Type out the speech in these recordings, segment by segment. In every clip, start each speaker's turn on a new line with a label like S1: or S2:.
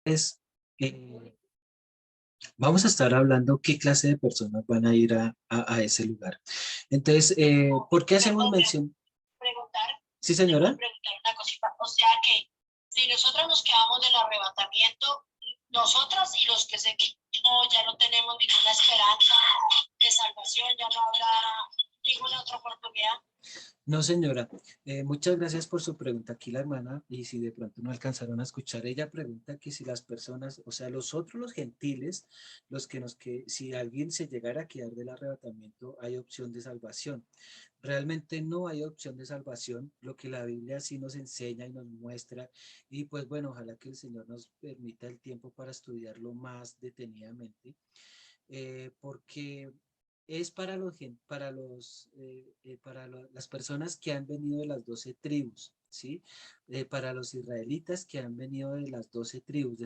S1: Entonces, eh, vamos a estar hablando qué clase de personas van a ir a ese lugar. Entonces, ¿por qué hacemos mención?
S2: Preguntar,
S1: Sí, señora.
S2: preguntar una cosita. O sea que si nosotros nos quedamos del arrebatamiento, nosotras y los que se no, ya no tenemos ninguna esperanza de salvación, ya no habrá ninguna otra oportunidad.
S1: No, señora. Muchas gracias por su pregunta aquí, la hermana, y si de pronto no alcanzaron a escuchar, ella pregunta que si las personas, o sea, los otros, los gentiles, si alguien se llegara a quedar del arrebatamiento, hay opción de salvación. Realmente no hay opción de salvación, lo que la Biblia sí nos enseña y nos muestra, y pues bueno, ojalá que el Señor nos permita el tiempo para estudiarlo más detenidamente, porque es las personas que han venido de las 12 tribus, ¿sí? Para los israelitas que han venido de las 12 tribus,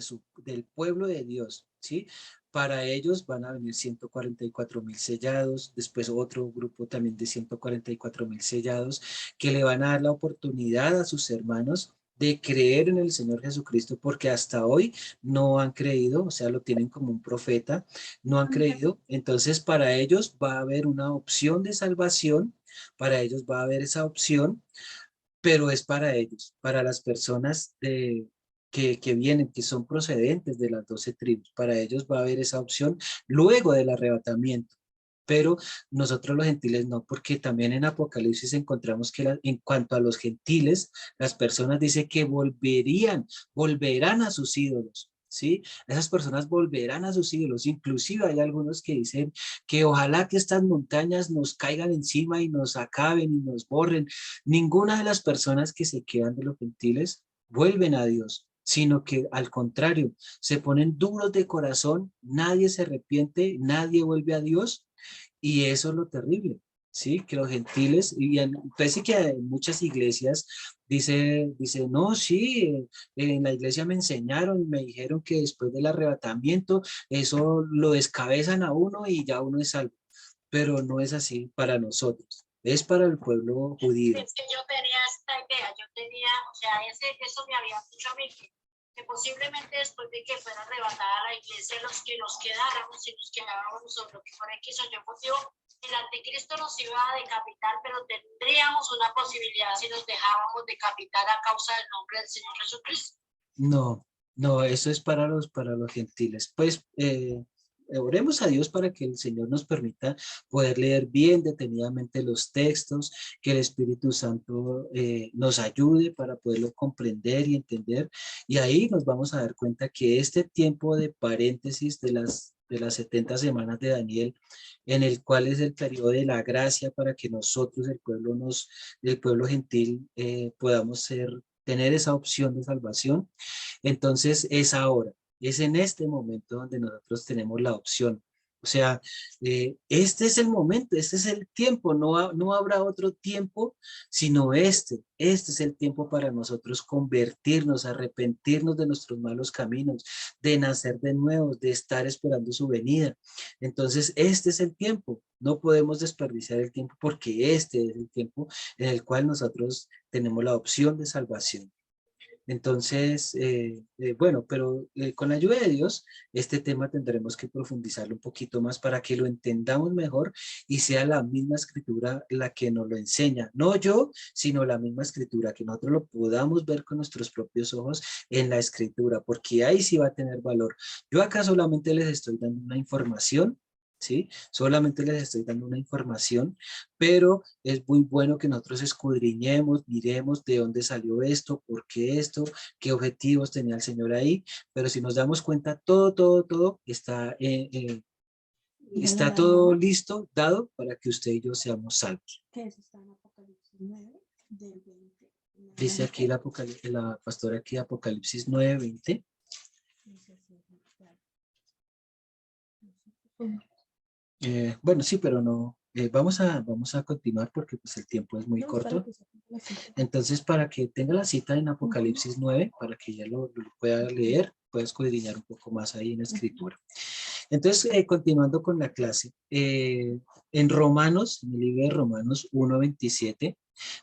S1: del pueblo de Dios, ¿sí? Para ellos van a venir 144.000 sellados, después otro grupo también de 144.000 sellados, que le van a dar la oportunidad a sus hermanos de creer en el Señor Jesucristo, porque hasta hoy no han creído, o sea, lo tienen como un profeta, no han creído. Entonces para ellos va a haber una opción de salvación, para ellos va a haber esa opción, pero es para ellos, para las personas que vienen, que son procedentes de las 12 tribus, para ellos va a haber esa opción luego del arrebatamiento. Pero nosotros los gentiles no, porque también en Apocalipsis encontramos que en cuanto a los gentiles, las personas dicen que volverán a sus ídolos, ¿sí? Esas personas volverán a sus ídolos. Inclusive hay algunos que dicen que ojalá que estas montañas nos caigan encima y nos acaben y nos borren. Ninguna de las personas que se quedan de los gentiles vuelven a Dios, sino que al contrario, se ponen duros de corazón, nadie se arrepiente, nadie vuelve a Dios, y eso es lo terrible, ¿sí? Que los gentiles, parece que en muchas iglesias dice, no, sí, en la iglesia me enseñaron, me dijeron que después del arrebatamiento, eso lo descabezan a uno y ya uno es salvo, pero no es así para nosotros, es para el pueblo judío.
S2: Es que yo tenía esta idea, o sea, eso me había dicho a mí, que posiblemente después de que fuera arrebatada la iglesia, los que nos quedáramos, si nos quedábamos sobre lo que por X o Y motivo, el anticristo nos iba a decapitar, pero tendríamos una posibilidad si nos dejábamos decapitar a causa del nombre del Señor Jesucristo.
S1: No, no, eso es para los gentiles. Pues oremos a Dios para que el Señor nos permita poder leer bien detenidamente los textos, que el Espíritu Santo nos ayude para poderlo comprender y entender. Y ahí nos vamos a dar cuenta que este tiempo de paréntesis de las 70 semanas de Daniel, en el cual es el periodo de la gracia para que nosotros, el pueblo gentil, podamos tener esa opción de salvación. Entonces es ahora, es en este momento donde nosotros tenemos la opción. O sea, este es el momento, este es el tiempo, no habrá otro tiempo, sino este es el tiempo para nosotros convertirnos, arrepentirnos de nuestros malos caminos, de nacer de nuevo, de estar esperando su venida. Entonces, este es el tiempo, no podemos desperdiciar el tiempo porque este es el tiempo en el cual nosotros tenemos la opción de salvación. Entonces, bueno, pero con la ayuda de Dios, este tema tendremos que profundizarlo un poquito más para que lo entendamos mejor y sea la misma escritura la que nos lo enseña. No yo, sino la misma escritura, que nosotros lo podamos ver con nuestros propios ojos en la escritura, porque ahí sí va a tener valor. Yo acá solamente les estoy dando una información, ¿sí? Solamente les estoy dando una información, pero es muy bueno que nosotros escudriñemos, miremos de dónde salió esto, por qué esto, qué objetivos tenía el Señor ahí, pero si nos damos cuenta, todo está todo listo, dado para que usted y yo seamos salvos.
S3: Que eso está en Apocalipsis 9, del 20.
S1: Dice aquí la pastora aquí, Apocalipsis 9:20. Bueno, sí, pero no. Vamos a continuar porque pues el tiempo es muy corto. Entonces, para que tenga la cita en Apocalipsis 9, para que ya lo pueda leer, pueda escudriñar un poco más ahí en la escritura. Entonces, continuando con la clase, en Romanos, en el libro de Romanos 1:27,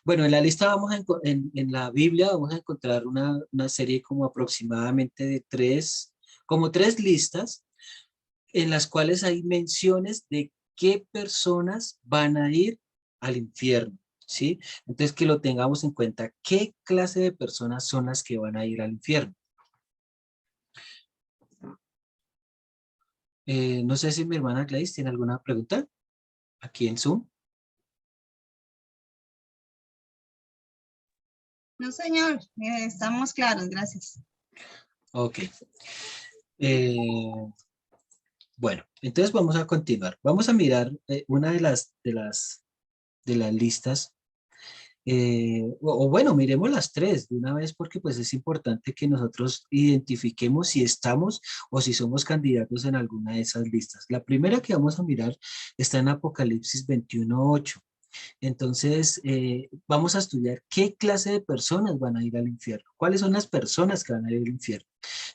S1: bueno, en la lista vamos en la Biblia vamos a encontrar una serie como aproximadamente de como tres listas en las cuales hay menciones de qué personas van a ir al infierno, ¿sí? Entonces, que lo tengamos en cuenta, ¿qué clase de personas son las que van a ir al infierno? No sé si mi hermana Gladys tiene alguna pregunta aquí en Zoom.
S4: No, señor, estamos claros, gracias.
S1: Ok. Eh, bueno, entonces vamos a continuar. Vamos a mirar una de las listas. O bueno, miremos las tres de una vez porque pues es importante que nosotros identifiquemos si estamos o si somos candidatos en alguna de esas listas. La primera que vamos a mirar está en Apocalipsis 21:8. Entonces, vamos a estudiar qué clase de personas van a ir al infierno. ¿Cuáles son las personas que van a ir al infierno?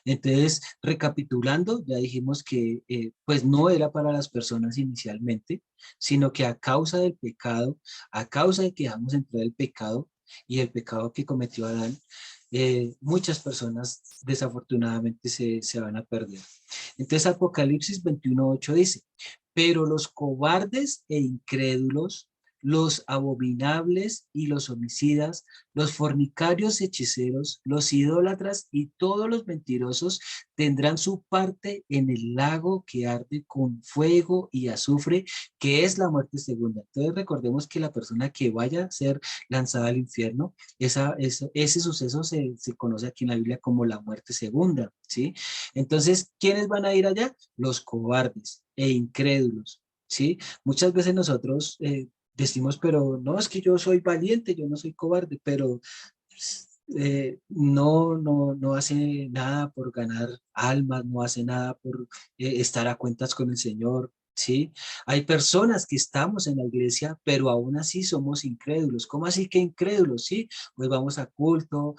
S1: Entonces, recapitulando, ya dijimos que pues no era para las personas inicialmente, sino que a causa del pecado, a causa de que dejamos entrar el pecado y el pecado que cometió Adán, muchas personas desafortunadamente se van a perder. Entonces, Apocalipsis 21:8 dice, pero los cobardes e incrédulos, los abominables y los homicidas, los fornicarios, hechiceros, los idólatras y todos los mentirosos tendrán su parte en el lago que arde con fuego y azufre, que es la muerte segunda. Entonces recordemos que la persona que vaya a ser lanzada al infierno, ese suceso se conoce aquí en la Biblia como la muerte segunda, ¿sí? Entonces, ¿quiénes van a ir allá? Los cobardes e incrédulos, ¿sí? Muchas veces nosotros decimos, pero no, es que yo soy valiente, yo no soy cobarde, pero no hace nada por ganar almas, no hace nada por estar a cuentas con el Señor, ¿sí? Hay personas que estamos en la iglesia, pero aún así somos incrédulos. ¿Cómo así que incrédulos? Sí, pues vamos a culto,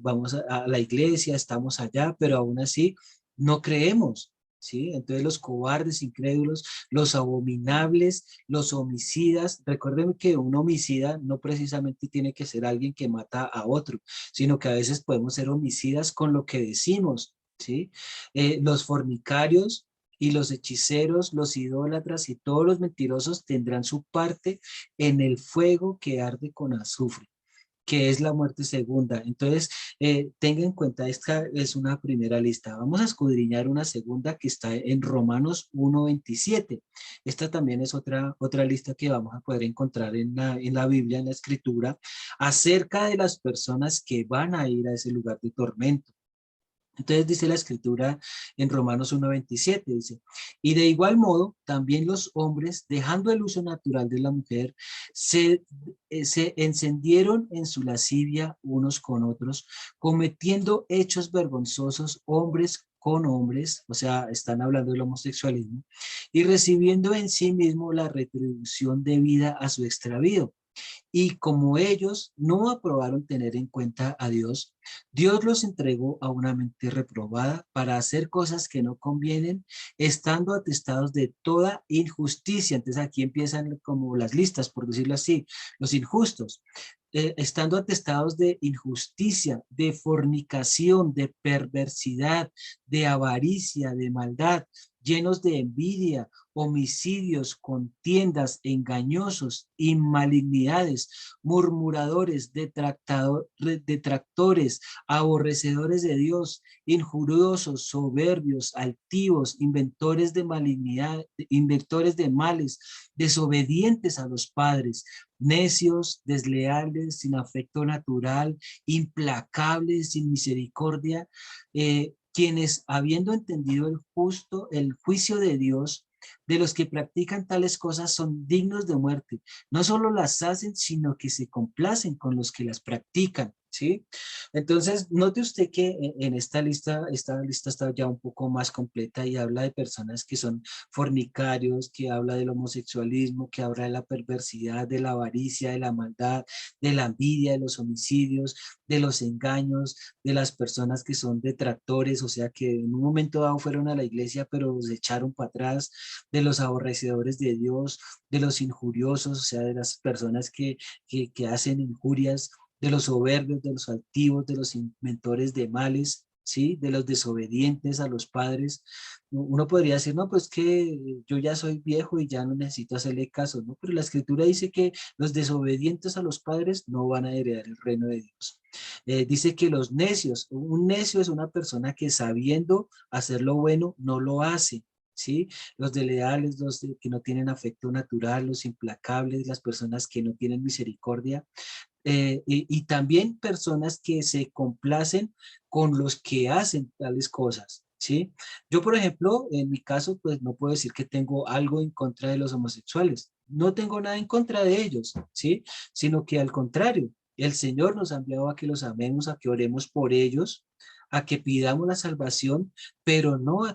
S1: vamos a la iglesia, estamos allá, pero aún así no creemos. ¿Sí? Entonces los cobardes, incrédulos, los abominables, los homicidas. Recuerden que un homicida no precisamente tiene que ser alguien que mata a otro, sino que a veces podemos ser homicidas con lo que decimos, ¿sí? Los fornicarios y los hechiceros, los idólatras y todos los mentirosos tendrán su parte en el fuego que arde con azufre, que es la muerte segunda. Entonces, tenga en cuenta, esta es una primera lista. Vamos a escudriñar una segunda que está en Romanos 1:27. Esta también es otra lista que vamos a poder encontrar en la Biblia, en la Escritura, acerca de las personas que van a ir a ese lugar de tormento. Entonces dice la escritura en Romanos 1:27, dice, y de igual modo también los hombres, dejando el uso natural de la mujer, se encendieron en su lascivia unos con otros, cometiendo hechos vergonzosos hombres con hombres, o sea, están hablando del homosexualismo, y recibiendo en sí mismo la retribución debida a su extravío. Y como ellos no aprobaron tener en cuenta a Dios, Dios los entregó a una mente reprobada para hacer cosas que no convienen, estando atestados de toda injusticia. Entonces aquí empiezan como las listas, por decirlo así, los injustos. Estando atestados de injusticia, de fornicación, de perversidad, de avaricia, de maldad, llenos de envidia, homicidios, contiendas, engañosos, malignidades, murmuradores, detractores, aborrecedores de Dios, injuriosos, soberbios, altivos, inventores de malignidad, inventores de males, desobedientes a los padres, necios, desleales, sin afecto natural, implacables, sin misericordia, quienes habiendo entendido el juicio de Dios, de los que practican tales cosas son dignos de muerte. No solo las hacen, sino que se complacen con los que las practican, ¿sí? Entonces, note usted que en esta lista está ya un poco más completa y habla de personas que son fornicarios, que habla del homosexualismo, que habla de la perversidad, de la avaricia, de la maldad, de la envidia, de los homicidios, de los engaños, de las personas que son detractores, o sea, que en un momento dado fueron a la iglesia, pero se echaron para atrás, de los aborrecedores de Dios, de los injuriosos, o sea, de las personas que hacen injurias, de los soberbios, de los altivos, de los inventores de males, ¿sí? De los desobedientes a los padres. Uno podría decir, no, pues que yo ya soy viejo y ya no necesito hacerle caso, ¿no? Pero la escritura dice que los desobedientes a los padres no van a heredar el reino de Dios. Dice que los necios, un necio es una persona que sabiendo hacer lo bueno, no lo hace. ¿Sí? Los desleales, que no tienen afecto natural, los implacables, las personas que no tienen misericordia, y también personas que se complacen con los que hacen tales cosas, ¿sí? Yo, por ejemplo, en mi caso, pues no puedo decir que tengo algo en contra de los homosexuales. No tengo nada en contra de ellos, ¿sí? Sino que al contrario, el Señor nos ha enviado a que los amemos, a que oremos por ellos, a que pidamos la salvación, pero no a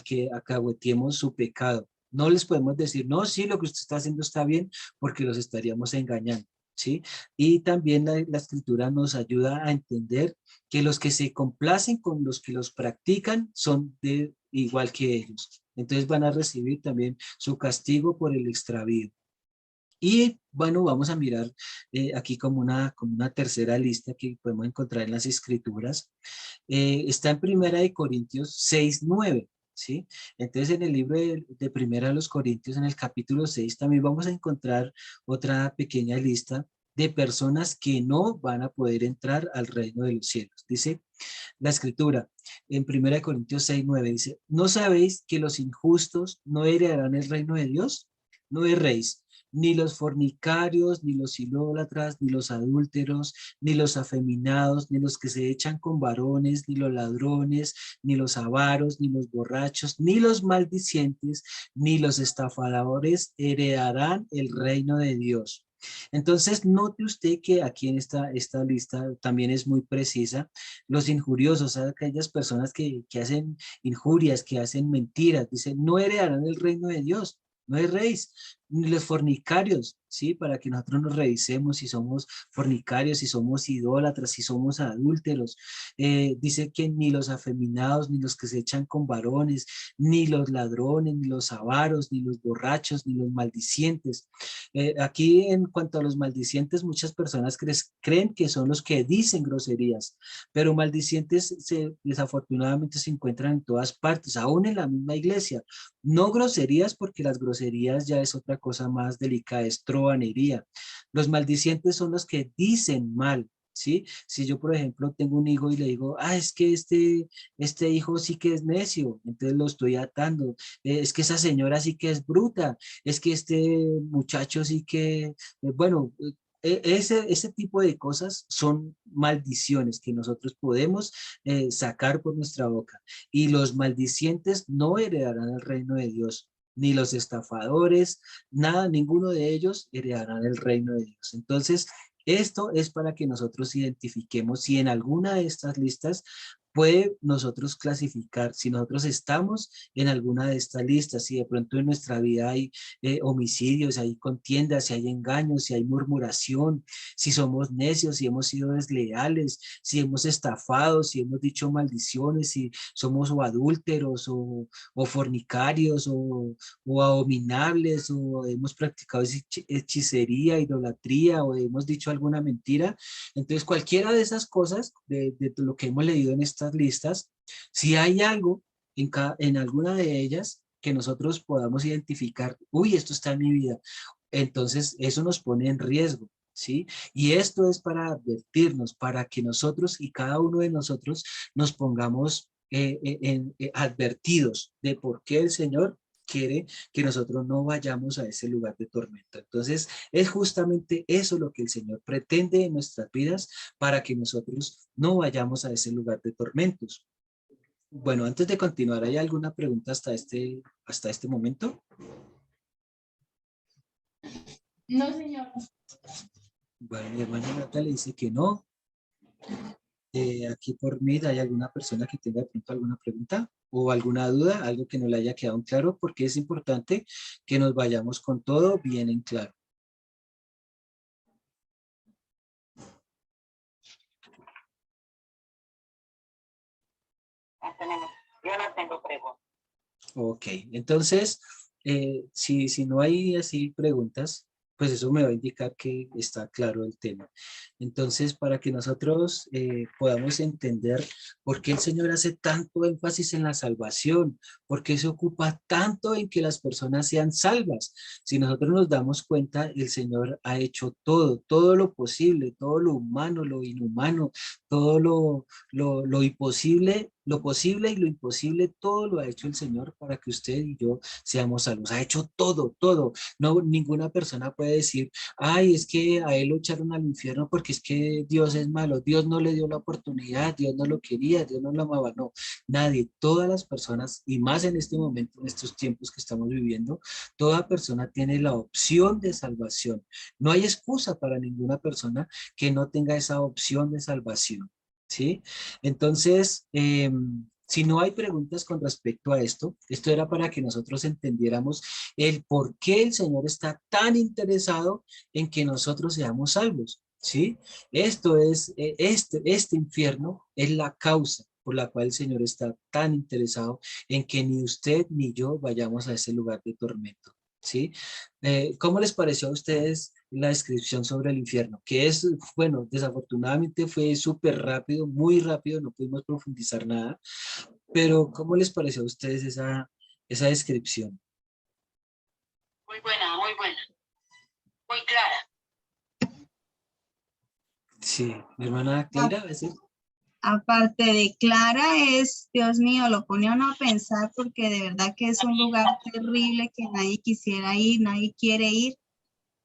S1: que acahueteemos su pecado. No les podemos decir, no, sí, lo que usted está haciendo está bien, porque los estaríamos engañando. ¿Sí? Y también la escritura nos ayuda a entender que los que se complacen con los que los practican son de igual que ellos. Entonces van a recibir también su castigo por el extravío. Y bueno, vamos a mirar aquí como una tercera lista que podemos encontrar en las escrituras. Está en Primera de Corintios 6:9. ¿Sí? Entonces en el libro de Primera de los Corintios, en el capítulo 6, también vamos a encontrar otra pequeña lista de personas que no van a poder entrar al reino de los cielos. Dice la escritura en Primera de Corintios 6:9, dice, ¿no sabéis que los injustos no heredarán el reino de Dios? No erréis, ni los fornicarios, ni los idólatras, ni los adúlteros, ni los afeminados, ni los que se echan con varones, ni los ladrones, ni los avaros, ni los borrachos, ni los maldicientes, ni los estafadores heredarán el reino de Dios. Entonces, note usted que aquí en esta lista también es muy precisa. Los injuriosos, aquellas personas que hacen injurias, que hacen mentiras, dicen, no heredarán el reino de Dios. No erréis, ni los fornicarios, ¿sí? Para que nosotros nos revisemos si somos fornicarios, si somos idólatras, si somos adúlteros. Dice que ni los afeminados, ni los que se echan con varones, ni los ladrones, ni los avaros, ni los borrachos, ni los maldicientes. Aquí en cuanto a los maldicientes, muchas personas creen que son los que dicen groserías, pero maldicientes desafortunadamente se encuentran en todas partes, aún en la misma iglesia. No groserías, porque las groserías ya es otra cosa más delicada, es truhanería. Los maldicientes son los que dicen mal, ¿sí? Si yo, por ejemplo, tengo un hijo y le digo, es que este hijo sí que es necio, entonces lo estoy atando. Es que esa señora sí que es bruta, es que este muchacho sí que, bueno, ese tipo de cosas son maldiciones que nosotros podemos sacar por nuestra boca. Y los maldicientes no heredarán el reino de Dios, ni los estafadores, nada, ninguno de ellos heredarán el reino de Dios. Entonces, esto es para que nosotros identifiquemos si en alguna de estas listas puede nosotros clasificar, si nosotros estamos en alguna de estas listas, si de pronto en nuestra vida hay homicidios, hay contiendas, si hay engaños, si hay murmuración, si somos necios, si hemos sido desleales, si hemos estafado, si hemos dicho maldiciones, si somos o adúlteros o fornicarios o abominables o hemos practicado hechicería, idolatría o hemos dicho alguna mentira. Entonces cualquiera de esas cosas, de lo que hemos leído en estas listas, si hay algo en alguna de ellas que nosotros podamos identificar, uy, esto está en mi vida, entonces eso nos pone en riesgo, ¿sí? Y esto es para advertirnos, para que nosotros y cada uno de nosotros nos pongamos advertidos de por qué el Señor quiere que nosotros no vayamos a ese lugar de tormenta. Entonces, es justamente eso lo que el Señor pretende en nuestras vidas para que nosotros no vayamos a ese lugar de tormentos. Bueno, antes de continuar, ¿hay alguna pregunta hasta este momento?
S3: No, señor.
S1: Bueno, mi hermana Natalia dice que no. Aquí por mí, ¿hay alguna persona que tenga de pronto alguna pregunta o alguna duda, algo que no le haya quedado en claro? Porque es importante que nos vayamos con todo bien en claro.
S2: Yo no tengo preguntas.
S1: Ok, entonces, si no hay así preguntas, pues eso me va a indicar que está claro el tema. Entonces, para que nosotros podamos entender por qué el Señor hace tanto énfasis en la salvación, por qué se ocupa tanto en que las personas sean salvas. Si nosotros nos damos cuenta, el Señor ha hecho todo, todo lo posible, todo lo humano, lo inhumano, todo lo imposible, lo posible y lo imposible, todo lo ha hecho el Señor para que usted y yo seamos salvos. Ha hecho todo, todo. No, ninguna persona puede decir, ay, es que a él lo echaron al infierno porque es que Dios es malo, Dios no le dio la oportunidad, Dios no lo quería, Dios no lo amaba. No, nadie, todas las personas, y más en este momento, en estos tiempos que estamos viviendo, toda persona tiene la opción de salvación. No hay excusa para ninguna persona que no tenga esa opción de salvación. ¿Sí? Entonces, si no hay preguntas con respecto a esto, esto era para que nosotros entendiéramos el por qué el Señor está tan interesado en que nosotros seamos salvos, ¿sí? Esto es, este infierno es la causa por la cual el Señor está tan interesado en que ni usted ni yo vayamos a ese lugar de tormento, ¿sí? ¿Cómo les pareció a ustedes la descripción sobre el infierno? Que es, bueno, desafortunadamente fue súper rápido, muy rápido, no pudimos profundizar nada, pero ¿cómo les pareció a ustedes esa descripción?
S2: Muy buena, muy clara.
S1: Sí, mi hermana Cleira, a veces.
S4: Aparte de Clara es, Dios mío, lo pone a uno a pensar porque de verdad que es un lugar terrible que nadie quisiera ir, nadie quiere ir,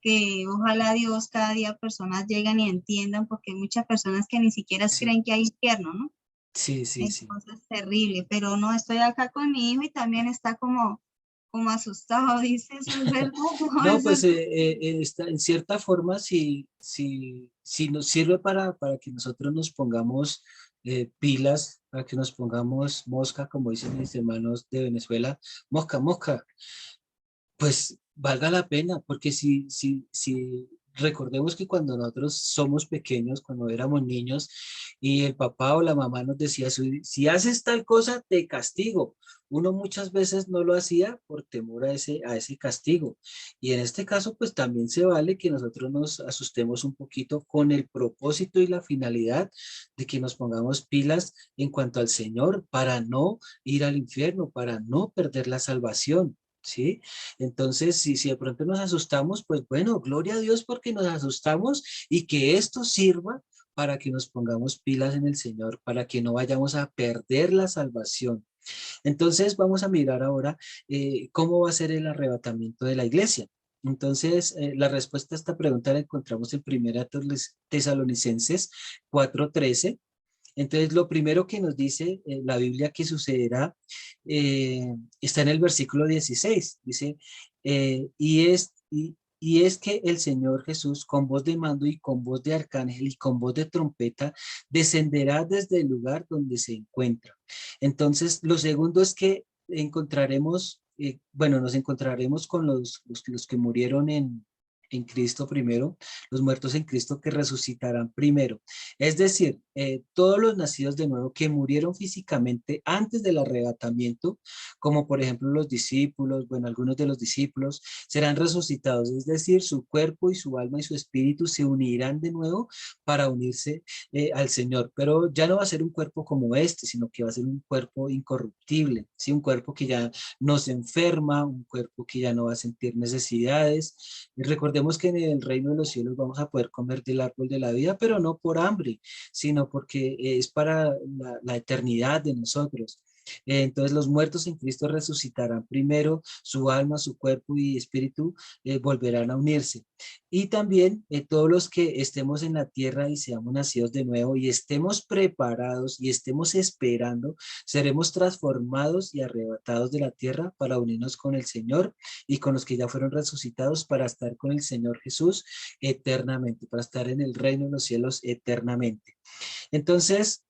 S4: que ojalá Dios cada día personas lleguen y entiendan porque hay muchas personas que ni siquiera
S1: Sí,
S4: creen que hay infierno, ¿no?
S1: sí, sí, sí.
S4: Entonces terrible, pero no, estoy acá con mi hijo y también está como asustado, dice, eso es verdad, no,
S1: No,
S4: eso
S1: pues en cierta forma sí nos sirve para que nosotros nos pongamos pilas, para que nos pongamos mosca, como dicen mis hermanos de Venezuela, mosca, mosca, pues valga la pena, porque si recordemos que cuando nosotros somos pequeños, cuando éramos niños, y el papá o la mamá nos decía, si haces tal cosa, te castigo. Uno muchas veces no lo hacía por temor a ese castigo. Y en este caso, pues también se vale que nosotros nos asustemos un poquito con el propósito y la finalidad de que nos pongamos pilas en cuanto al Señor para no ir al infierno, para no perder la salvación. ¿Sí? Entonces, si de pronto nos asustamos, pues bueno, gloria a Dios porque nos asustamos y que esto sirva para que nos pongamos pilas en el Señor, para que no vayamos a perder la salvación. Entonces, vamos a mirar ahora cómo va a ser el arrebatamiento de la iglesia. Entonces, la respuesta a esta pregunta la encontramos en 1 Tesalonicenses 4:13. Entonces, lo primero que nos dice la Biblia que sucederá está en el versículo 16. Dice, y es que el Señor Jesús con voz de mando y con voz de arcángel y con voz de trompeta descenderá desde el lugar donde se encuentra. Entonces, lo segundo es que encontraremos, bueno, nos encontraremos con los que murieron en Cristo primero, los muertos en Cristo que resucitarán primero. Es decir, todos los nacidos de nuevo que murieron físicamente antes del arrebatamiento, como por ejemplo los discípulos, bueno, algunos de los discípulos, serán resucitados, es decir, su cuerpo y su alma y su espíritu se unirán de nuevo para unirse al Señor, pero ya no va a ser un cuerpo como este, sino que va a ser un cuerpo incorruptible, ¿sí? Un cuerpo que ya no se enferma, un cuerpo que ya no va a sentir necesidades. Y recordemos que en el reino de los cielos vamos a poder comer del árbol de la vida, pero no por hambre, sino porque es para la eternidad de nosotros. Entonces los muertos en Cristo resucitarán primero, su alma, su cuerpo y espíritu volverán a unirse. Y también todos los que estemos en la tierra y seamos nacidos de nuevo y estemos preparados y estemos esperando, seremos transformados y arrebatados de la tierra para unirnos con el Señor y con los que ya fueron resucitados para estar con el Señor Jesús eternamente, para estar en el reino de los cielos eternamente. Entonces,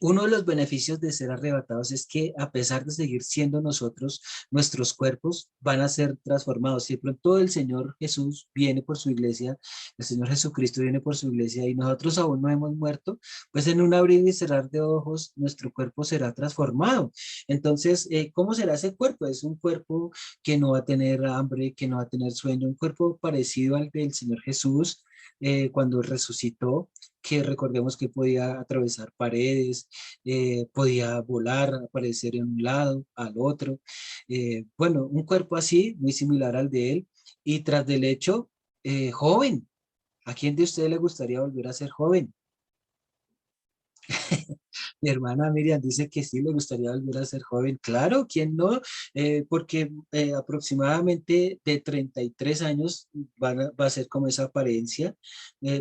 S1: uno de los beneficios de ser arrebatados es que a pesar de seguir siendo nosotros, nuestros cuerpos van a ser transformados. Si de pronto el Señor Jesús viene por su iglesia, el Señor Jesucristo viene por su iglesia y nosotros aún no hemos muerto, pues en un abrir y cerrar de ojos nuestro cuerpo será transformado. Entonces, ¿cómo será ese cuerpo? Es un cuerpo que no va a tener hambre, que no va a tener sueño, un cuerpo parecido al del Señor Jesús cuando resucitó, que recordemos que podía atravesar paredes, podía volar, aparecer en un lado, al otro. Bueno, un cuerpo así, muy similar al de él, y tras del hecho, joven. ¿A quién de ustedes le gustaría volver a ser joven? Mi hermana Miriam dice que sí, le gustaría volver a ser joven. Claro, ¿quién no? Porque aproximadamente de 33 años va a ser como esa apariencia.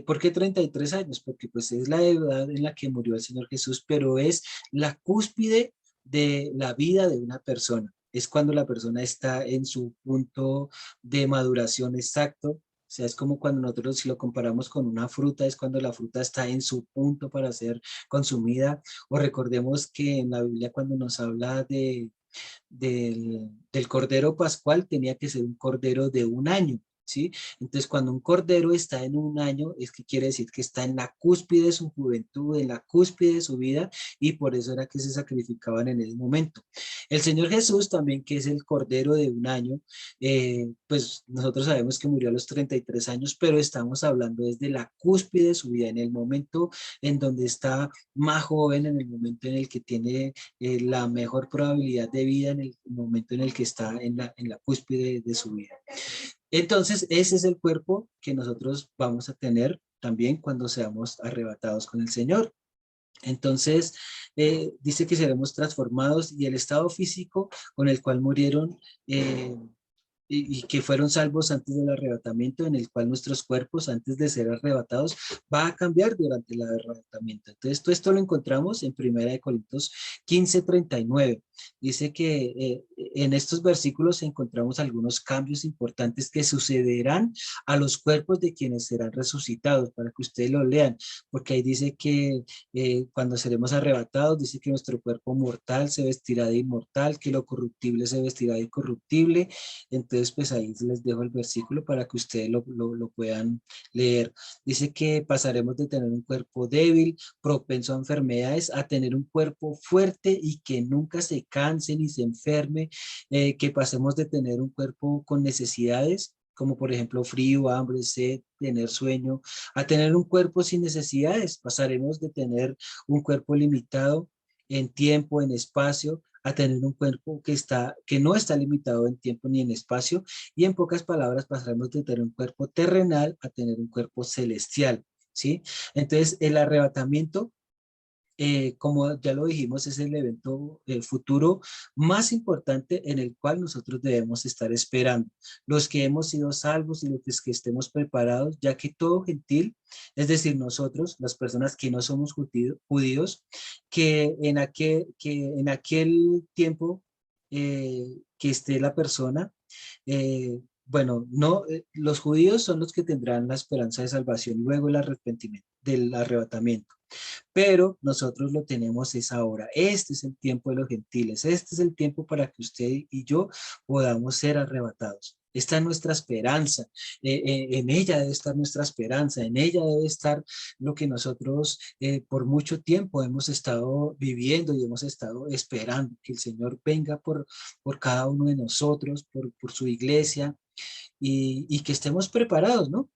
S1: ¿Por qué 33 años? Porque pues es la edad en la que murió el Señor Jesús, pero es la cúspide de la vida de una persona. Es cuando la persona está en su punto de maduración exacto. O sea, es como cuando nosotros, si lo comparamos con una fruta, es cuando la fruta está en su punto para ser consumida. O recordemos que en la Biblia cuando nos habla del cordero pascual, tenía que ser un cordero de un año, ¿sí? Entonces, cuando un cordero está en un año, es que quiere decir que está en la cúspide de su juventud, en la cúspide de su vida, y por eso era que se sacrificaban en ese momento. El Señor Jesús también, que es el cordero de un año, pues nosotros sabemos que murió a los 33 años, pero estamos hablando desde la cúspide de su vida, en el momento en donde está más joven, en el momento en el que tiene la mejor probabilidad de vida, en el momento en el que está en la cúspide de su vida. Entonces, ese es el cuerpo que nosotros vamos a tener también cuando seamos arrebatados con el Señor. Entonces, dice que seremos transformados y el estado físico con el cual murieron y que fueron salvos antes del arrebatamiento, en el cual nuestros cuerpos, antes de ser arrebatados, va a cambiar durante el arrebatamiento. Entonces, todo esto lo encontramos en 1 Corintios 15:39. Dice que en estos versículos encontramos algunos cambios importantes que sucederán a los cuerpos de quienes serán resucitados, para que ustedes lo lean, porque ahí dice que cuando seremos arrebatados, dice que nuestro cuerpo mortal se vestirá de inmortal, que lo corruptible se vestirá de incorruptible. Entonces, pues ahí les dejo el versículo para que ustedes lo puedan leer. Dice que pasaremos de tener un cuerpo débil, propenso a enfermedades, a tener un cuerpo fuerte y que nunca se canse ni se enferme, que pasemos de tener un cuerpo con necesidades, como por ejemplo frío, hambre, sed, tener sueño, a tener un cuerpo sin necesidades. Pasaremos de tener un cuerpo limitado en tiempo, en espacio, a tener un cuerpo que no está limitado en tiempo ni en espacio, y en pocas palabras pasaremos de tener un cuerpo terrenal a tener un cuerpo celestial, ¿sí? Entonces, el arrebatamiento, como ya lo dijimos, es el evento futuro más importante en el cual nosotros debemos estar esperando. Los que hemos sido salvos y los que estemos preparados, ya que todo gentil, es decir, nosotros, las personas que no somos judíos, que en aquel tiempo que esté la persona, bueno, no, los judíos son los que tendrán la esperanza de salvación luego el arrepentimiento, del arrebatamiento. Pero nosotros lo tenemos es ahora. Este es el tiempo de los gentiles. Este es el tiempo para que usted y yo podamos ser arrebatados. Esta es nuestra esperanza. En ella debe estar nuestra esperanza. En ella debe estar lo que nosotros por mucho tiempo hemos estado viviendo y hemos estado esperando. Que el Señor venga por cada uno de nosotros, por su iglesia y que estemos preparados, ¿no?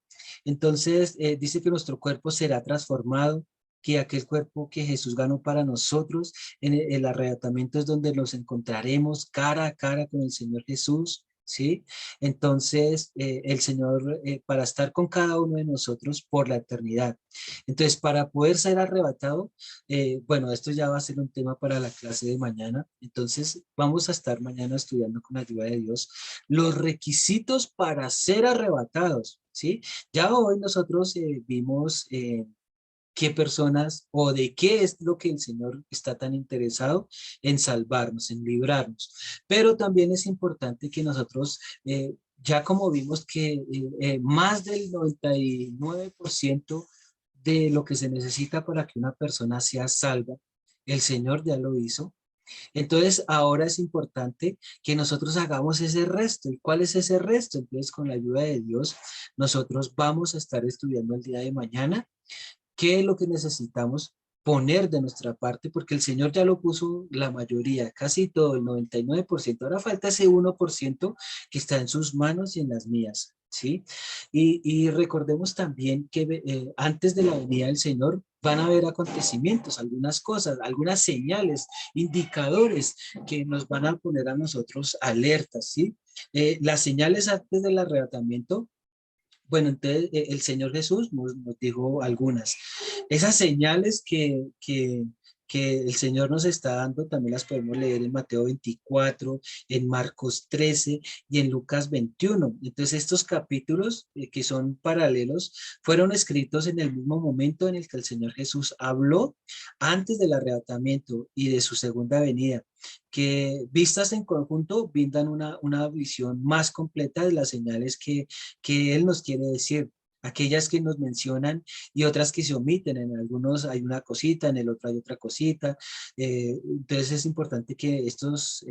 S1: Entonces, dice que nuestro cuerpo será transformado, que aquel cuerpo que Jesús ganó para nosotros, en el arrebatamiento es donde nos encontraremos cara a cara con el Señor Jesús, ¿sí? Entonces, el Señor, para estar con cada uno de nosotros por la eternidad. Entonces, para poder ser arrebatado, bueno, esto ya va a ser un tema para la clase de mañana. Entonces, vamos a estar mañana estudiando con la ayuda de Dios los requisitos para ser arrebatados, ¿sí? Ya hoy nosotros vimos qué personas o de qué es lo que el Señor está tan interesado en salvarnos, en librarnos. Pero también es importante que nosotros, ya como vimos que más del 99% de lo que se necesita para que una persona sea salva, el Señor ya lo hizo. Entonces, ahora es importante que nosotros hagamos ese resto. ¿Y cuál es ese resto? Entonces, con la ayuda de Dios, nosotros vamos a estar estudiando el día de mañana qué es lo que necesitamos poner de nuestra parte, porque el Señor ya lo puso la mayoría, casi todo, el 99%. Ahora falta ese 1% que está en sus manos y en las mías, ¿sí? Y recordemos también que antes de la venida del Señor van a haber acontecimientos, algunas cosas, algunas señales, indicadores que nos van a poner a nosotros alertas, ¿sí? Las señales antes del arrebatamiento. Bueno, entonces el Señor Jesús nos dijo algunas. Esas señales que el Señor nos está dando, también las podemos leer en Mateo 24, en Marcos 13 y en Lucas 21. Entonces estos capítulos que son paralelos fueron escritos en el mismo momento en el que el Señor Jesús habló antes del arrebatamiento y de su segunda venida, que vistas en conjunto brindan una visión más completa de las señales que Él nos quiere decir, aquellas que nos mencionan y otras que se omiten. En algunos hay una cosita, en el otro hay otra cosita. Entonces es importante que estos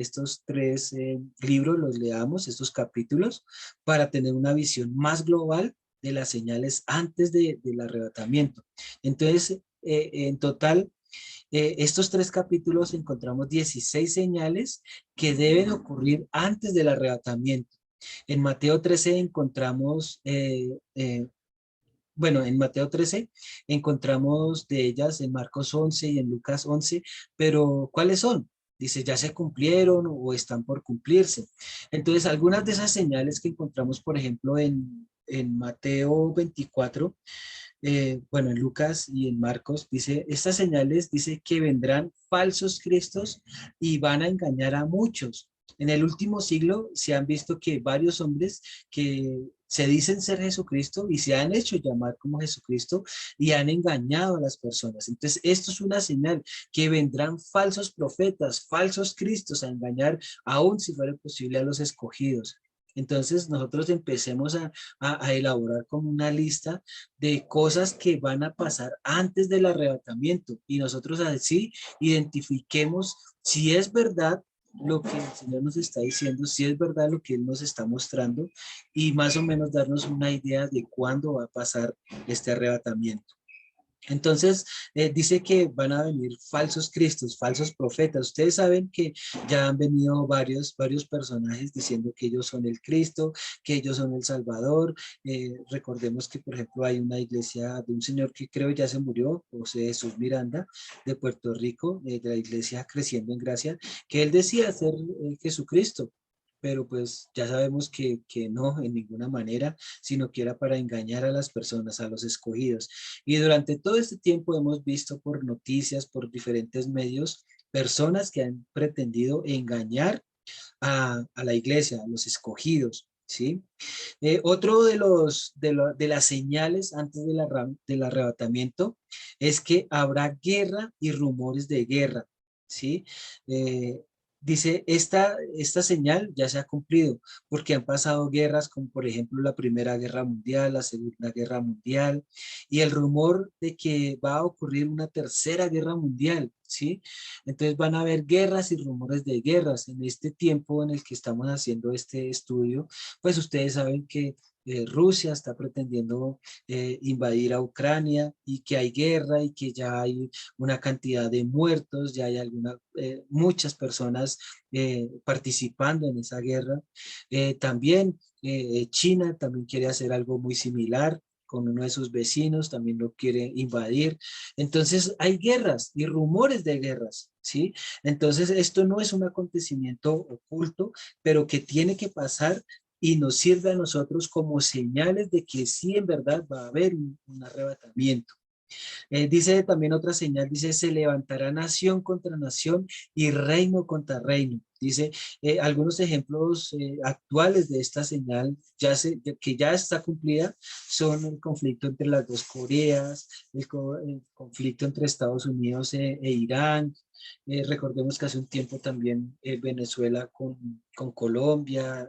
S1: tres libros los leamos, estos capítulos, para tener una visión más global de las señales antes del arrebatamiento. Entonces, en total, estos tres capítulos encontramos 16 señales que deben ocurrir antes del arrebatamiento. En Mateo 13 encontramos, bueno, en Mateo 13 encontramos de ellas en Marcos 11 y en Lucas 11, pero ¿cuáles son? Dice, ya se cumplieron o están por cumplirse. Entonces, algunas de esas señales que encontramos, por ejemplo, en Mateo 24, bueno, en Lucas y en Marcos, dice, estas señales, dice que vendrán falsos cristos y van a engañar a muchos. En el último siglo se han visto que varios hombres que se dicen ser Jesucristo y se han hecho llamar como Jesucristo y han engañado a las personas. Entonces, esto es una señal que vendrán falsos profetas, falsos cristos a engañar, aún si fuera posible, a los escogidos. Entonces, nosotros empecemos a elaborar como una lista de cosas que van a pasar antes del arrebatamiento y nosotros así identifiquemos si es verdad lo que el Señor nos está diciendo, si es verdad lo que Él nos está mostrando y más o menos darnos una idea de cuándo va a pasar este arrebatamiento. Entonces, dice que van a venir falsos cristos, falsos profetas. Ustedes saben que ya han venido varios personajes diciendo que ellos son el Cristo, que ellos son el Salvador. Recordemos que, por ejemplo, hay una iglesia de un señor que creo ya se murió, José Jesús Miranda, de Puerto Rico, de la iglesia Creciendo en Gracia, que él decía ser Jesucristo. Pero pues ya sabemos que no, en ninguna manera, sino que era para engañar a las personas, a los escogidos. Y durante todo este tiempo hemos visto por noticias, por diferentes medios, personas que han pretendido engañar a la iglesia, a los escogidos, ¿sí? Otro de las señales antes del arrebatamiento es que habrá guerra y rumores de guerra, ¿sí? Eh, Dice, esta señal ya se ha cumplido porque han pasado guerras como por ejemplo la Primera Guerra Mundial, la Segunda Guerra Mundial y el rumor de que va a ocurrir una Tercera Guerra Mundial, ¿sí? Entonces van a haber guerras y rumores de guerras. En este tiempo en el que estamos haciendo este estudio, pues ustedes saben que Rusia está pretendiendo invadir a Ucrania y que hay guerra y que ya hay una cantidad de muertos, ya hay muchas personas participando en esa guerra. También China también quiere hacer algo muy similar. con uno de sus vecinos, también lo quiere invadir. Entonces hay guerras y rumores de guerras, ¿sí? Entonces esto no es un acontecimiento oculto, pero que tiene que pasar y nos sirve a nosotros como señales de que sí, en verdad va a haber un arrebatamiento. Dice también otra señal, dice, se levantará nación contra nación y reino contra reino. Dice, algunos ejemplos actuales de esta señal que ya está cumplida son el conflicto entre las dos Coreas, el conflicto entre Estados Unidos e Irán. Recordemos que hace un tiempo también Venezuela con Colombia,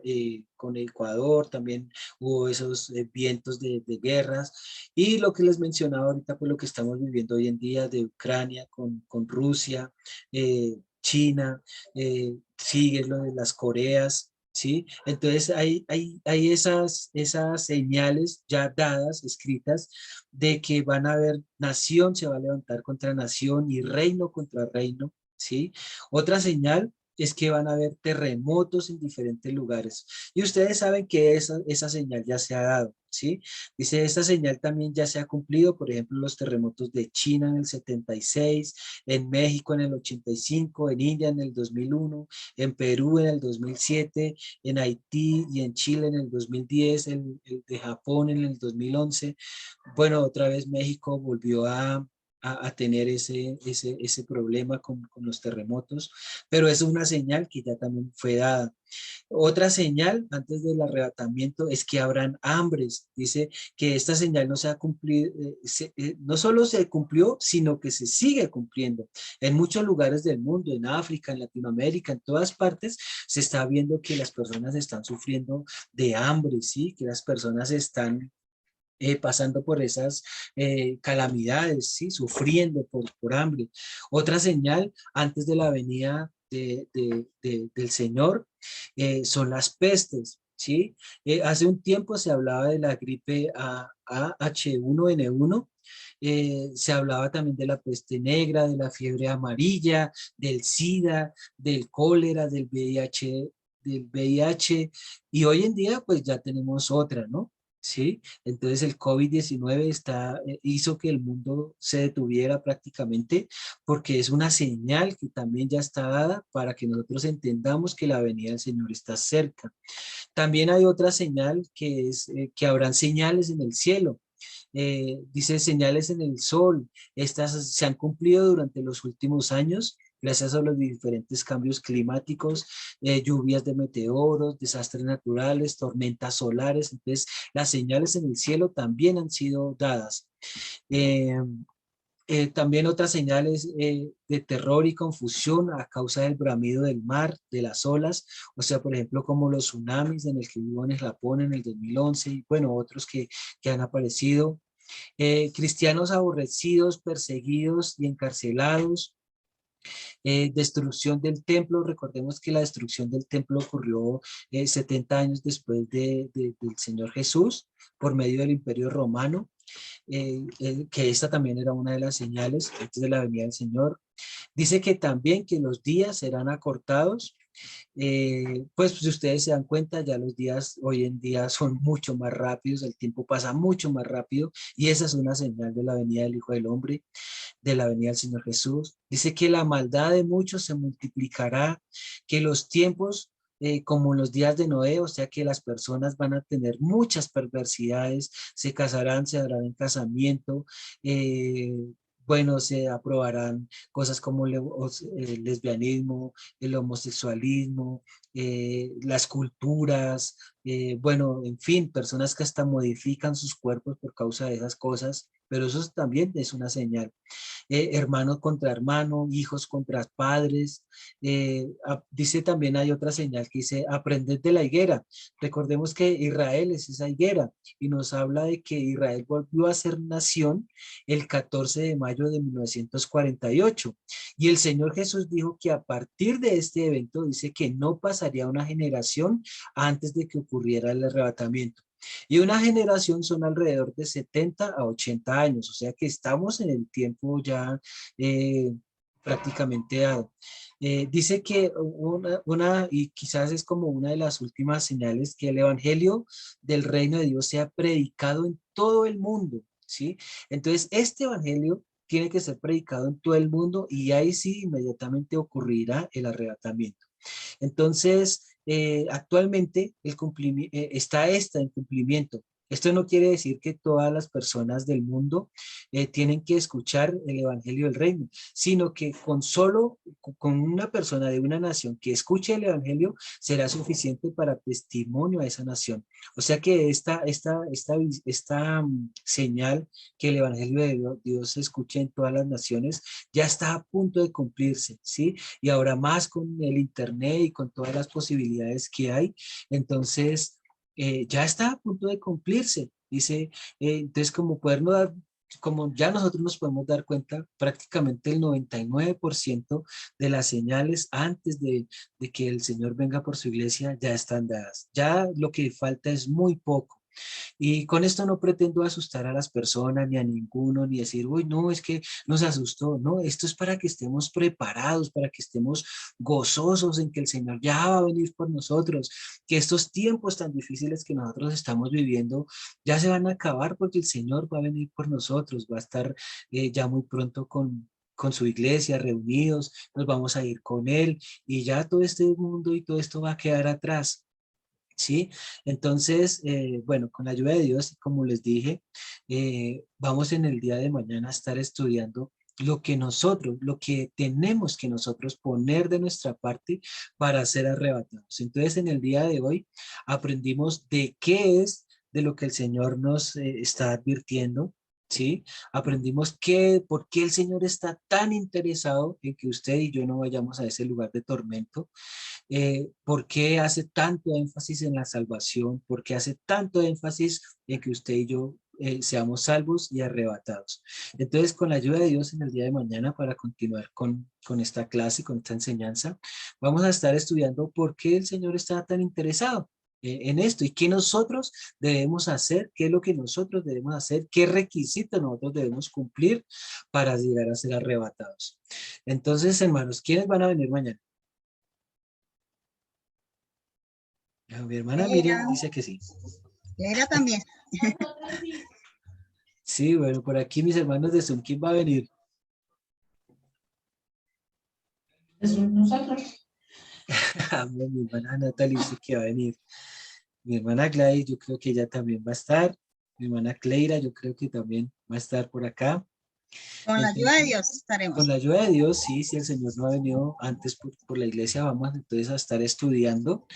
S1: con Ecuador, también hubo esos vientos de guerras. Y lo que les mencionaba ahorita, pues lo que estamos viviendo hoy en día de Ucrania con Rusia, China, sigue lo de las Coreas, ¿sí? Entonces hay esas señales ya dadas, escritas, de que van a haber nación, se va a levantar contra nación y reino contra reino, ¿sí? Otra señal es que van a haber terremotos en diferentes lugares. Y ustedes saben que esa señal ya se ha dado, ¿sí? Dice, esta señal también ya se ha cumplido, por ejemplo, los terremotos de China en el 76, en México en el 85, en India en el 2001, en Perú en el 2007, en Haití y en Chile en el 2010, el de Japón en el 2011. Bueno, otra vez México volvió a tener ese problema con los terremotos, pero es una señal que ya también fue dada. Otra señal antes del arrebatamiento es que habrán hambres. Dice que esta señal no se ha cumplido, no solo se cumplió, sino que se sigue cumpliendo. En muchos lugares del mundo, en África, en Latinoamérica, en todas partes, se está viendo que las personas están sufriendo de hambre, ¿sí? Que las personas están pasando por esas calamidades, ¿sí? Sufriendo por hambre. Otra señal antes de la venida del Señor son las pestes, ¿sí? Hace un tiempo se hablaba de la gripe H1N1, se hablaba también de la peste negra, de la fiebre amarilla, del SIDA, del cólera, del VIH, y hoy en día pues ya tenemos otra, ¿no? ¿Sí? Entonces el COVID-19 hizo que el mundo se detuviera prácticamente porque es una señal que también ya está dada para que nosotros entendamos que la venida del Señor está cerca. También hay otra señal que es que habrán señales en el cielo. Dice señales en el sol. Estas se han cumplido durante los últimos años gracias a los diferentes cambios climáticos, lluvias de meteoros, desastres naturales, tormentas solares. Entonces, las señales en el cielo también han sido dadas. Eh, También otras señales de terror y confusión a causa del bramido del mar, de las olas, o sea, por ejemplo, como los tsunamis en el que vivo en Japón en el 2011 y bueno, otros que han aparecido. Cristianos aborrecidos, perseguidos y encarcelados, destrucción del templo. Recordemos que la destrucción del templo ocurrió 70 años después del Señor Jesús por medio del Imperio Romano, que esta también era una de las señales antes de la venida del Señor. Dice que también que los días serán acortados. Pues si ustedes se dan cuenta, ya los días hoy en día son mucho más rápidos, el tiempo pasa mucho más rápido y esa es una señal de la venida del Hijo del Hombre, de la venida del Señor Jesús. Dice que la maldad de muchos se multiplicará, que los tiempos como en los días de Noé, o sea que las personas van a tener muchas perversidades, se casarán, se darán en casamiento, eh, bueno, se aprobarán cosas como el lesbianismo, el homosexualismo, las culturas, bueno, en fin, personas que hasta modifican sus cuerpos por causa de esas cosas, pero eso también es una señal. Hermano contra hermano, hijos contra padres. Dice también hay otra señal que dice, aprended de la higuera. Recordemos que Israel es esa higuera y nos habla de que Israel volvió a ser nación el 14 de mayo de 1948. Y el Señor Jesús dijo que a partir de este evento dice que no pasaría una generación antes de que ocurriera el arrebatamiento. Y una generación son alrededor de 70 a 80 años, o sea que estamos en el tiempo ya prácticamente dado. Dice que y quizás es como una de las últimas señales, que el evangelio del reino de Dios sea predicado en todo el mundo, ¿sí? Entonces, este evangelio tiene que ser predicado en todo el mundo y ahí sí inmediatamente ocurrirá el arrebatamiento. Entonces, actualmente está en cumplimiento. Esto no quiere decir que todas las personas del mundo tienen que escuchar el Evangelio del Reino, sino que con una persona de una nación que escuche el Evangelio será suficiente para testimonio a esa nación. O sea que esta señal que el Evangelio de Dios se escuche en todas las naciones ya está a punto de cumplirse, ¿sí? Y ahora más con el internet y con todas las posibilidades que hay, entonces ya está a punto de cumplirse. Dice, entonces como ya nosotros nos podemos dar cuenta, prácticamente el 99% de las señales antes de que el Señor venga por su iglesia ya están dadas. Ya lo que falta es muy poco. Y con esto no pretendo asustar a las personas, ni a ninguno, ni decir, uy, no, es que nos asustó. No, esto es para que estemos preparados, para que estemos gozosos en que el Señor ya va a venir por nosotros, que estos tiempos tan difíciles que nosotros estamos viviendo ya se van a acabar porque el Señor va a venir por nosotros, va a estar ya muy pronto con su iglesia reunidos, nos vamos a ir con Él y ya todo este mundo y todo esto va a quedar atrás. ¿Sí? Entonces, bueno, con la ayuda de Dios, como les dije, vamos en el día de mañana a estar estudiando lo que tenemos que nosotros poner de nuestra parte para ser arrebatados. Entonces, en el día de hoy aprendimos de qué es de lo que el Señor nos está advirtiendo. ¿Sí? Aprendimos por qué el Señor está tan interesado en que usted y yo no vayamos a ese lugar de tormento. ¿Por qué hace tanto énfasis en la salvación? ¿Por qué hace tanto énfasis en que usted y yo seamos salvos y arrebatados? Entonces, con la ayuda de Dios en el día de mañana, para continuar con esta clase, con esta enseñanza, vamos a estar estudiando por qué el Señor está tan interesado en esto y qué nosotros debemos hacer, qué es lo que nosotros debemos hacer, qué requisitos nosotros debemos cumplir para llegar a ser arrebatados. Entonces, hermanos, ¿quiénes van a venir mañana? Mi hermana Miriam dice que sí.
S4: Leira también.
S1: Sí, bueno, por aquí mis hermanos de Zoom, ¿quién va a venir?
S3: Nosotros.
S1: Mi hermana Natalie dice que va a venir. Mi hermana Gladys, yo creo que ella también va a estar. Mi hermana Cleira, yo creo que también va a estar por acá.
S4: Con la ayuda de
S1: Entonces,
S4: Dios
S1: con
S4: estaremos.
S1: la ayuda de Dios, sí, si el Señor no ha venido antes por la iglesia, vamos entonces a estar estudiando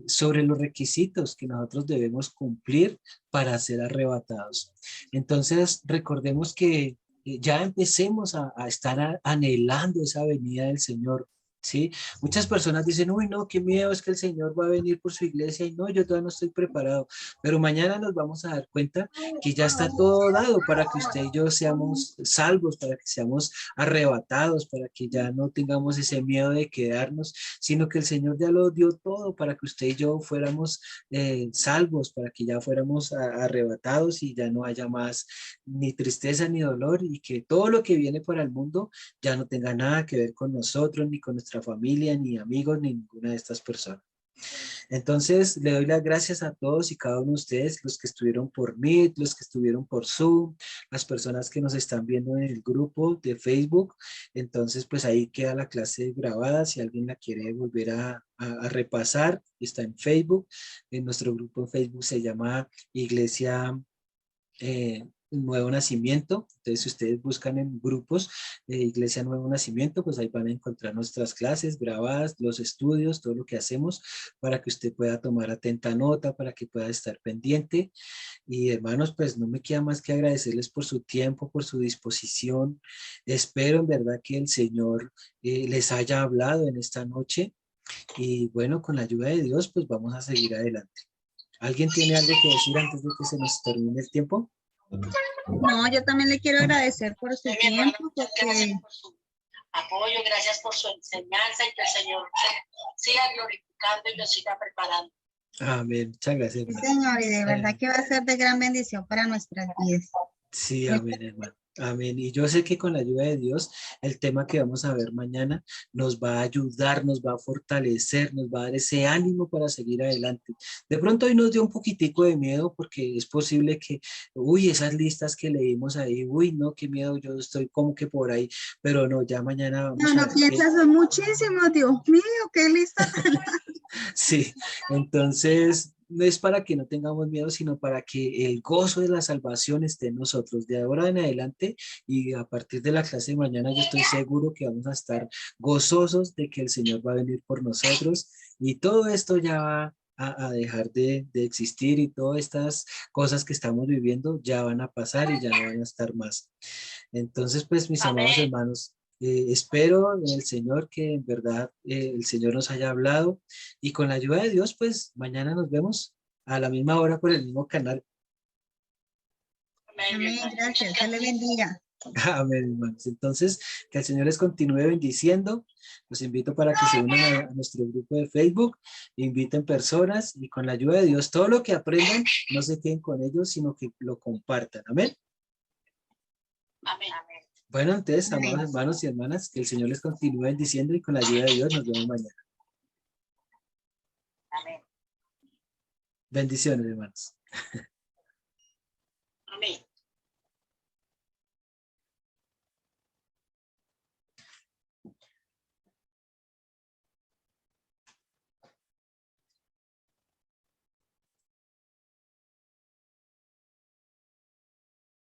S1: sobre los requisitos que nosotros debemos cumplir para ser arrebatados. Entonces, recordemos que ya empecemos a estar anhelando esa venida del Señor. ¿Sí? Muchas personas dicen, uy, no, qué miedo, es que el Señor va a venir por su iglesia y no, yo todavía no estoy preparado. Pero mañana nos vamos a dar cuenta que ya está todo dado para que usted y yo seamos salvos, para que seamos arrebatados, para que ya no tengamos ese miedo de quedarnos, sino que el Señor ya lo dio todo para que usted y yo fuéramos salvos, para que ya fuéramos arrebatados y ya no haya más ni tristeza ni dolor y que todo lo que viene para el mundo ya no tenga nada que ver con nosotros, ni con nuestra familia, ni amigos, ni ninguna de estas personas. Entonces, le doy las gracias a todos y cada uno de ustedes, los que estuvieron por Meet, los que estuvieron por Zoom, las personas que nos están viendo en el grupo de Facebook. Entonces, pues ahí queda la clase grabada. Si alguien la quiere volver a repasar, está en Facebook. En nuestro grupo en Facebook se llama Iglesia Nuevo Nacimiento. Entonces, si ustedes buscan en grupos Iglesia Nuevo Nacimiento, pues ahí van a encontrar nuestras clases grabadas, los estudios, todo lo que hacemos para que usted pueda tomar atenta nota, para que pueda estar pendiente. Y hermanos, pues no me queda más que agradecerles por su tiempo, por su disposición. Espero en verdad que el Señor les haya hablado en esta noche. Y bueno, con la ayuda de Dios, pues vamos a seguir adelante. ¿Alguien tiene algo que decir antes de que se nos termine el tiempo?
S4: No, yo también le quiero agradecer por su tiempo,
S2: Gracias
S4: porque
S2: por su apoyo, gracias por su enseñanza y que el Señor siga glorificando y lo siga preparando.
S1: Amén. Muchas gracias,
S4: sí,
S1: hermano.
S4: señor, y de verdad que va a ser de gran bendición para nuestras vidas.
S1: Sí, amén, hermano. Amén. Y yo sé que con la ayuda de Dios, el tema que vamos a ver mañana nos va a ayudar, nos va a fortalecer, nos va a dar ese ánimo para seguir adelante. De pronto hoy nos dio un poquitico de miedo porque es posible que, uy, esas listas que leímos ahí, uy, no, qué miedo, yo estoy como que por ahí, pero no, ya mañana
S3: No,
S1: vamos a
S3: no
S1: ver que
S3: piensas, son muchísimos, Dios mío, qué lista tan
S1: sí, entonces no es para que no tengamos miedo, sino para que el gozo de la salvación esté en nosotros de ahora en adelante y a partir de la clase de mañana yo estoy seguro que vamos a estar gozosos de que el Señor va a venir por nosotros y todo esto ya va a dejar de existir y todas estas cosas que estamos viviendo ya van a pasar y ya no van a estar más. Entonces, pues mis amados
S2: Amén.
S1: hermanos, espero en el Señor que en verdad el Señor nos haya hablado y con la ayuda de Dios, pues mañana nos vemos a la misma hora por el mismo canal.
S2: Amén, mi
S3: Amén,
S2: hermano.
S3: gracias,
S2: Muchas
S3: Dios le
S2: gracias.
S3: bendiga.
S1: Amén, hermanos. Entonces, que el Señor les continúe bendiciendo. Los invito para que se unan a nuestro grupo de Facebook, inviten personas y con la ayuda de Dios, todo lo que aprendan, no se queden con ellos, sino que lo compartan. Amén.
S2: Amén. Amén.
S1: Bueno, entonces, amados
S3: Amén.
S1: hermanos y hermanas, que el Señor les continúe bendiciendo y con la ayuda de Dios nos vemos mañana.
S2: Amén.
S1: Bendiciones, hermanos.
S2: Amén.